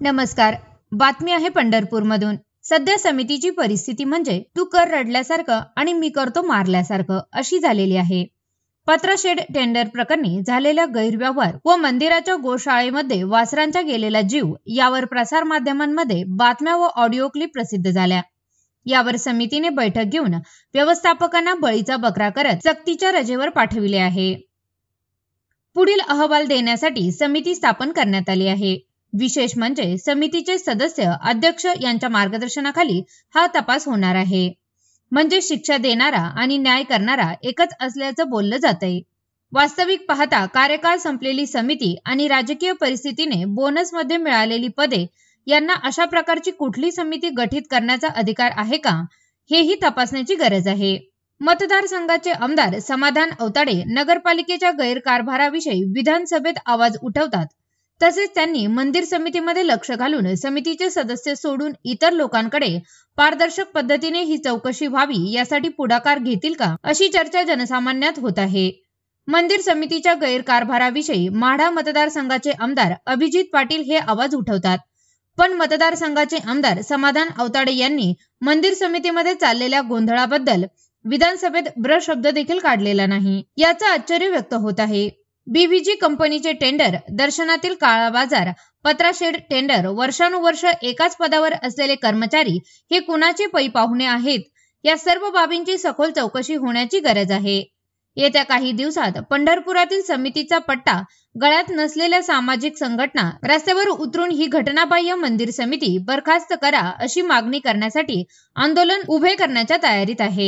नमस्कार. बातमी आहे पंढरपूरमधून. सध्या समितीची परिस्थिती म्हणजे तू कर रडल्यासारखं आणि मी करतो मारल्यासारखं अशी झालेली आहे. पत्रशेड टेंडर प्रकरणी झालेला गैरव्यवहार व मंदिराच्या गोशाळेमध्ये वासरांचा गेलेला जीव यावर प्रसार माध्यमांमध्ये बातम्या व ऑडिओ क्लिप प्रसिद्ध झाल्या. यावर समितीने बैठक घेऊन व्यवस्थापकांना बळीचा बकरा करत सक्तीच्या रजेवर पाठविले आहे. पुढील अहवाल देण्यासाठी समिती स्थापन करण्यात आली आहे. विशेष म्हणजे समितीचे सदस्य अध्यक्ष यांच्या मार्गदर्शनाखाली हा तपास होणार आहे. म्हणजे शिक्षा देणारा आणि न्याय करणारा एकच असल्याचं बोललं जातंय. वास्तविक पाहता कार्यकाळ संपलेली समिती आणि राजकीय परिस्थितीने बोनसमध्ये मिळालेली पदे यांना अशा प्रकारची कुठली समिती गठीत करण्याचा अधिकार आहे का, हेही तपासण्याची गरज आहे. मतदारसंघाचे आमदार समाधान औताडे नगरपालिकेच्या गैरकारभाराविषयी विधानसभेत आवाज उठवतात. तसेच त्यांनी मंदिर समितीमध्ये लक्ष घालून समितीचे सदस्य सोडून इतर लोकांकडे पारदर्शक पद्धतीने ही चौकशी व्हावी यासाठी पुढाकार घेतील का, अशी चर्चा जनसामान्यात होत आहे. मंदिर समितीच्या गैरकारभाराविषयी माढा मतदारसंघाचे आमदार अभिजित पाटील हे आवाज उठवतात. पण मतदारसंघाचे आमदार समाधान औताडे यांनी मंदिर समितीमध्ये चाललेल्या गोंधळाबद्दल विधानसभेत शब्द देखील काढलेला नाही. याचं आश्चर्य व्यक्त होत आहे. बीव्हीजी कंपनीचे टेंडर, दर्शनातील काळा बाजार, पत्राशेड टेंडर, वर्षानुवर्ष एकाच पदावर असलेले कर्मचारी हे कुणाचे पै पाहुणे आहेत, या सर्व बाबींची सखोल चौकशी होण्याची गरज आहे. येत्या काही दिवसात पंढरपुरातील समितीचा पट्टा गळ्यात नसलेल्या सामाजिक संघटना रस्त्यावर उतरून ही घटनाबाह्य मंदिर समिती बरखास्त करा अशी मागणी करण्यासाठी आंदोलन उभे करण्याच्या तयारीत आहे.